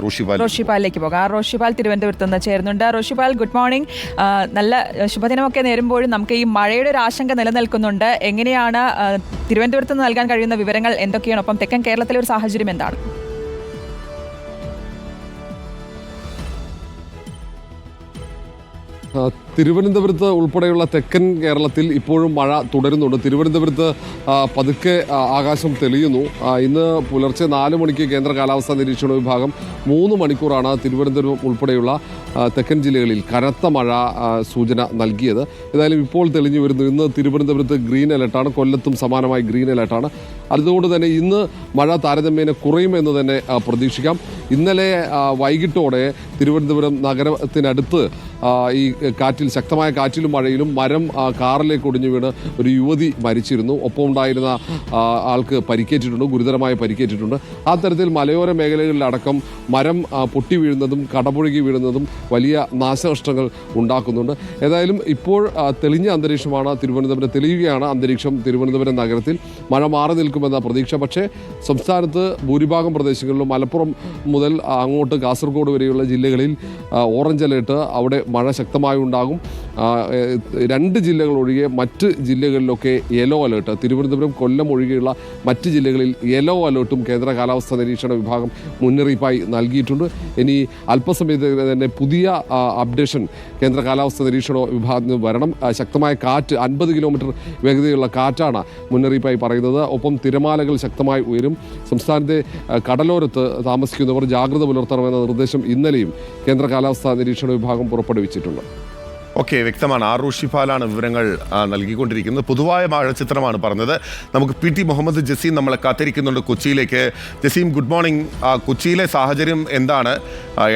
റോഷിപാലിലേക്ക് പോകാം. റോഷിപാൽ തിരുവനന്തപുരത്ത് നിന്ന് ചേരുന്നുണ്ട്. Roshipal, good morning. നല്ല ശുഭദിനമൊക്കെ നേരുമ്പോഴും നമുക്ക് ഈ മഴയുടെ ഒരു ആശങ്ക നിലനിൽക്കുന്നുണ്ട്. എങ്ങനെയാണ് തിരുവനന്തപുരത്ത് നിന്ന് നൽകാൻ കഴിയുന്ന വിവരങ്ങൾ എന്തൊക്കെയാണ്? ഒപ്പം തെക്കൻ കേരളത്തിലെ ഒരു സാഹചര്യം എന്താണ്? തിരുവനന്തപുരത്ത് ഉൾപ്പെടെയുള്ള തെക്കൻ കേരളത്തിൽ ഇപ്പോഴും മഴ തുടരുന്നുണ്ട്. തിരുവനന്തപുരത്ത് പതുക്കെ ആകാശം തെളിയുന്നു. ഇന്ന് പുലർച്ചെ 4 മണിക്ക് കേന്ദ്ര കാലാവസ്ഥാ നിരീക്ഷണ വിഭാഗം 3 മണിക്കൂറാണ് തിരുവനന്തപുരം ഉൾപ്പെടെയുള്ള തെക്കൻ ജില്ലകളിൽ കനത്ത മഴ സൂചന നൽകിയത്. ഏതായാലും ഇപ്പോൾ തെളിഞ്ഞു വരുന്നു. ഇന്ന് തിരുവനന്തപുരത്ത് ഗ്രീൻ അലർട്ടാണ്, കൊല്ലത്തും സമാനമായി ഗ്രീൻ അലർട്ടാണ്. അതുകൊണ്ട് തന്നെ ഇന്ന് മഴ താരതമ്യേന കുറയുമെന്ന് തന്നെ പ്രതീക്ഷിക്കാം. ഇന്നലെ വൈകിട്ടോടെ തിരുവനന്തപുരം നഗരത്തിനടുത്ത് ഈ ശക്തമായ കാറ്റിലും മഴയിലും മരം കാറിലേക്ക് ഒടിഞ്ഞു വീണ് ഒരു യുവതി മരിച്ചിരുന്നു. ഒപ്പം ഉണ്ടായിരുന്ന ആൾക്ക് പരിക്കേറ്റിട്ടുണ്ട്, ഗുരുതരമായി പരിക്കേറ്റിട്ടുണ്ട്. ആ തരത്തിൽ മലയോര മേഖലകളിലടക്കം മരം പൊട്ടി വീഴുന്നതും കടപുഴകി വീഴുന്നതും വലിയ നാശനഷ്ടങ്ങൾ ഉണ്ടാക്കുന്നുണ്ട്. ഏതായാലും ഇപ്പോൾ തെളിഞ്ഞ അന്തരീക്ഷമാണ് തെളിയുകയാണ് അന്തരീക്ഷം തിരുവനന്തപുരം നഗരത്തിൽ. മഴ മാറി നിൽക്കുമെന്ന പ്രതീക്ഷ. പക്ഷേ സംസ്ഥാനത്ത് ഭൂരിഭാഗം പ്രദേശങ്ങളിലും മലപ്പുറം മുതൽ അങ്ങോട്ട് കാസർഗോഡ് വരെയുള്ള ജില്ലകളിൽ ഓറഞ്ച് അലേർട്ട്, അവിടെ മഴ ശക്തമായി ഉണ്ടാകും. 2 ജില്ലകൾ ഒഴികെ മറ്റ് ജില്ലകളിലൊക്കെ യെല്ലോ അലേർട്ട്. തിരുവനന്തപുരം, കൊല്ലം ഒഴികെയുള്ള മറ്റ് ജില്ലകളിൽ യെല്ലോ അലേർട്ടും കേന്ദ്ര കാലാവസ്ഥാ നിരീക്ഷണ വിഭാഗം മുന്നറിയിപ്പായി നൽകിയിട്ടുണ്ട്. ഇനി അല്പസമയത്ത് തന്നെ പുതിയ അപ്ഡേഷൻ കേന്ദ്ര കാലാവസ്ഥാ നിരീക്ഷണ വിഭാഗത്തിന് വരണം. ശക്തമായ കാറ്റ്, 50 കിലോമീറ്റർ വേഗതയുള്ള കാറ്റാണ് മുന്നറിയിപ്പായി പറയുന്നത്. ഒപ്പം തിരമാലകൾ ശക്തമായി ഉയരും. സംസ്ഥാനത്തെ കടലോരത്ത് താമസിക്കുന്നവർ ജാഗ്രത പുലർത്തണമെന്ന നിർദ്ദേശം ഇന്നലെയും കേന്ദ്ര കാലാവസ്ഥാ നിരീക്ഷണ വിഭാഗം പുറപ്പെടുവിച്ചിട്ടുണ്ട്. ഓക്കെ, വ്യക്തമാണ്. റോഷിപാലാണ് വിവരങ്ങൾ നൽകിക്കൊണ്ടിരിക്കുന്നത്. പൊതുവായ മഴച്ചിത്രമാണ് പറഞ്ഞത്. നമുക്ക് PT മുഹമ്മദ് ജസീം നമ്മളെ കാത്തിരിക്കുന്നുണ്ട് കൊച്ചിയിലേക്ക്. Jaseem, good morning. കൊച്ചിയിലെ സാഹചര്യം എന്താണ്?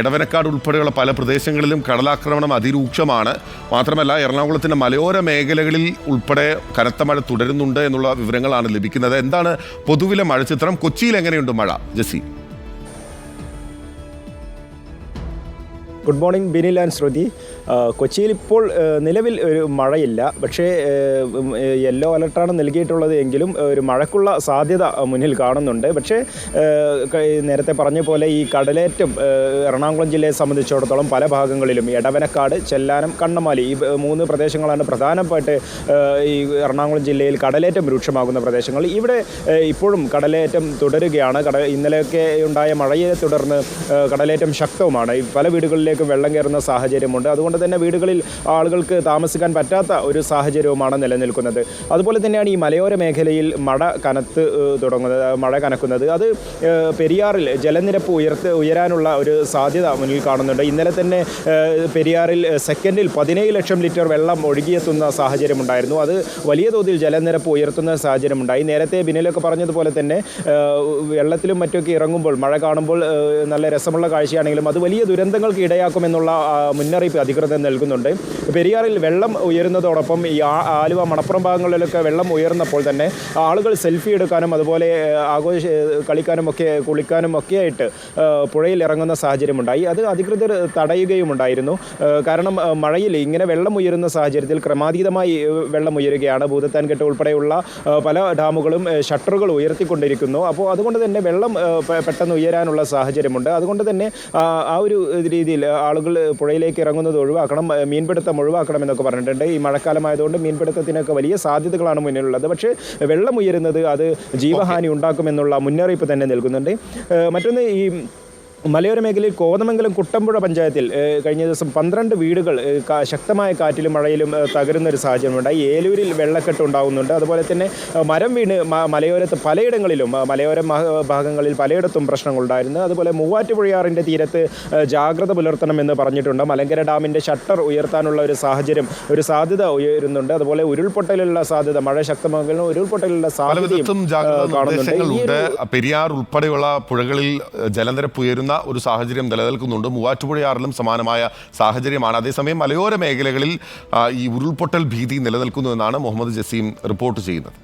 എടവനക്കാട് ഉൾപ്പെടെയുള്ള പല പ്രദേശങ്ങളിലും കടലാക്രമണം അതിരൂക്ഷമാണ്. മാത്രമല്ല എറണാകുളത്തിൻ്റെ മലയോര മേഖലകളിൽ ഉൾപ്പെടെ കനത്ത മഴ തുടരുന്നുണ്ട് എന്നുള്ള വിവരങ്ങളാണ് ലഭിക്കുന്നത്. എന്താണ് പൊതുവിലെ മഴച്ചിത്രം? കൊച്ചിയിൽ എങ്ങനെയുണ്ട് മഴ, Jaseem? Good morning Binil and Shruthi. കൊച്ചിയിൽ ഇപ്പോൾ നിലവിൽ ഒരു മഴയില്ല. പക്ഷേ യെല്ലോ അലർട്ടാണ് നൽകിയിട്ടുള്ളത് എങ്കിലും ഒരു മഴയ്ക്കുള്ള സാധ്യത മുന്നിൽ കാണുന്നുണ്ട്. പക്ഷേ നേരത്തെ പറഞ്ഞ പോലെ ഈ കടലേറ്റം എറണാകുളം ജില്ലയെ സംബന്ധിച്ചിടത്തോളം പല ഭാഗങ്ങളിലും എടവനക്കാട്, ചെല്ലാനം, കണ്ണമാലി ഈ 3 പ്രദേശങ്ങളാണ് പ്രധാനമായിട്ട് ഈ എറണാകുളം ജില്ലയിൽ കടലേറ്റം രൂക്ഷമാകുന്ന പ്രദേശങ്ങൾ. ഇവിടെ ഇപ്പോഴും കടലേറ്റം തുടരുകയാണ്. ഇന്നലെയൊക്കെ ഉണ്ടായ മഴയെ തുടർന്ന് കടലേറ്റം ശക്തവുമാണ്. പല വീടുകളിലേക്കും വെള്ളം കയറുന്ന സാഹചര്യമുണ്ട്. അതുകൊണ്ട് തന്നെ വീടുകളിൽ ആളുകൾക്ക് താമസിക്കാൻ പറ്റാത്ത ഒരു സാഹചര്യവുമാണ് നിലനിൽക്കുന്നത്. അതുപോലെ തന്നെയാണ് ഈ മലയോര മേഖലയിൽ മഴ കനക്കുന്നത്. അത് പെരിയാറിൽ ജലനിരപ്പ് ഉയരാനുള്ള ഒരു സാധ്യത മുന്നിൽ കാണുന്നുണ്ട്. ഇന്നലെ തന്നെ പെരിയാറിൽ സെക്കൻഡിൽ 17 ലക്ഷം ലിറ്റർ വെള്ളം ഒഴുകിയെത്തുന്ന സാഹചര്യമുണ്ടായിരുന്നു. അത് വലിയ തോതിൽ ജലനിരപ്പ് ഉയർത്തുന്ന സാഹചര്യമുണ്ടായി. നേരത്തെ ബിനിലൊക്കെ പറഞ്ഞതുപോലെ തന്നെ വെള്ളത്തിലും മറ്റൊക്കെ ഇറങ്ങുമ്പോൾ മഴ കാണുമ്പോൾ നല്ല രസമുള്ള കാഴ്ചയാണെങ്കിലും അത് വലിയ ദുരന്തങ്ങൾക്ക് ഇടയാക്കുമെന്നുള്ള മുന്നറിയിപ്പ് അധികൃതർ നൽകുന്നുണ്ട്. പെരിയാറിൽ വെള്ളം ഉയരുന്നതോടൊപ്പം ഈ ആലുവ, മണപ്പുറം ഭാഗങ്ങളിലൊക്കെ വെള്ളം ഉയർന്നപ്പോൾ തന്നെ ആളുകൾ സെൽഫി എടുക്കാനും അതുപോലെ കളിക്കാനും ഒക്കെ കുളിക്കാനും ഒക്കെ ആയിട്ട് പുഴയിൽ ഇറങ്ങുന്ന സാഹചര്യമുണ്ടായി. അത് അധികൃതർ തടയുകയുമുണ്ടായിരുന്നു. കാരണം മഴയിൽ ഇങ്ങനെ വെള്ളം ഉയരുന്ന സാഹചര്യത്തിൽ ക്രമാതീതമായി വെള്ളം ഉയരുകയാണ്. ഭൂതത്താൻകെട്ട് ഉൾപ്പെടെയുള്ള പല ഡാമുകളും ഷട്ടറുകൾ ഉയർത്തിക്കൊണ്ടിരിക്കുന്നു. അപ്പോൾ അതുകൊണ്ട് തന്നെ വെള്ളം പെട്ടെന്ന് ഉയരാനുള്ള സാഹചര്യമുണ്ട്. അതുകൊണ്ട് തന്നെ ആ ഒരു രീതിയിൽ ആളുകൾ പുഴയിലേക്ക് ഇറങ്ങുന്നത് ഒഴിവാക്കണം, മീൻപിടുത്തം ഒഴിവാക്കണമെന്നൊക്കെ പറഞ്ഞിട്ടുണ്ട്. ഈ മഴക്കാലമായതുകൊണ്ട് മീൻപിടുത്തത്തിനൊക്കെ വലിയ സാധ്യതകളാണ് മുന്നിലുള്ളത്. പക്ഷേ വെള്ളം ഉയരുന്നത് അത് ജീവഹാനി ഉണ്ടാക്കുമെന്നുള്ള മുന്നറിയിപ്പ് തന്നെ നൽകുന്നുണ്ട്. മറ്റൊന്ന്, ഈ മലയോര മേഖലയിൽ കോതമംഗലം കുട്ടമ്പുഴ പഞ്ചായത്തിൽ കഴിഞ്ഞ ദിവസം 12 വീടുകൾ ശക്തമായ കാറ്റിലും മഴയിലും തകരുന്നൊരു സാഹചര്യമുണ്ടായി. ഏലൂരിൽ വെള്ളക്കെട്ട് ഉണ്ടാകുന്നുണ്ട്. അതുപോലെ തന്നെ മരം വീണ് മലയോരത്ത് പലയിടങ്ങളിലും മലയോര ഭാഗങ്ങളിൽ പലയിടത്തും പ്രശ്നങ്ങളുണ്ടായിരുന്നു. അതുപോലെ മൂവാറ്റുപുഴയാറിൻ്റെ തീരത്ത് ജാഗ്രത പുലർത്തണമെന്ന് പറഞ്ഞിട്ടുണ്ട്. മലങ്കര ഡാമിൻ്റെ ഷട്ടർ ഉയർത്താനുള്ള ഒരു സാധ്യത ഉയരുന്നുണ്ട്. അതുപോലെ ഉരുൾപൊട്ടലുള്ള സാധ്യത, മഴ ശക്തമാകുന്ന ഉരുൾപൊട്ടലുള്ള സാധ്യതയും കാണുന്നുണ്ട്. പെരിയാർ ഉൾപ്പെടെയുള്ള പുഴകളിൽ ജലനിരപ്പ് ഉയരുന്ന ഒരു സാഹചര്യം നിലനിൽക്കുന്നുണ്ട്. മൂവാറ്റുപുഴയാറിലും സമാനമായ സാഹചര്യമാണ്. അതേസമയം മലയോര മേഖലകളിൽ ഈ ഉരുൾപൊട്ടൽ ഭീതി നിലനിൽക്കുന്നു എന്നാണ് മുഹമ്മദ് ജസീം റിപ്പോർട്ട് ചെയ്യുന്നത്.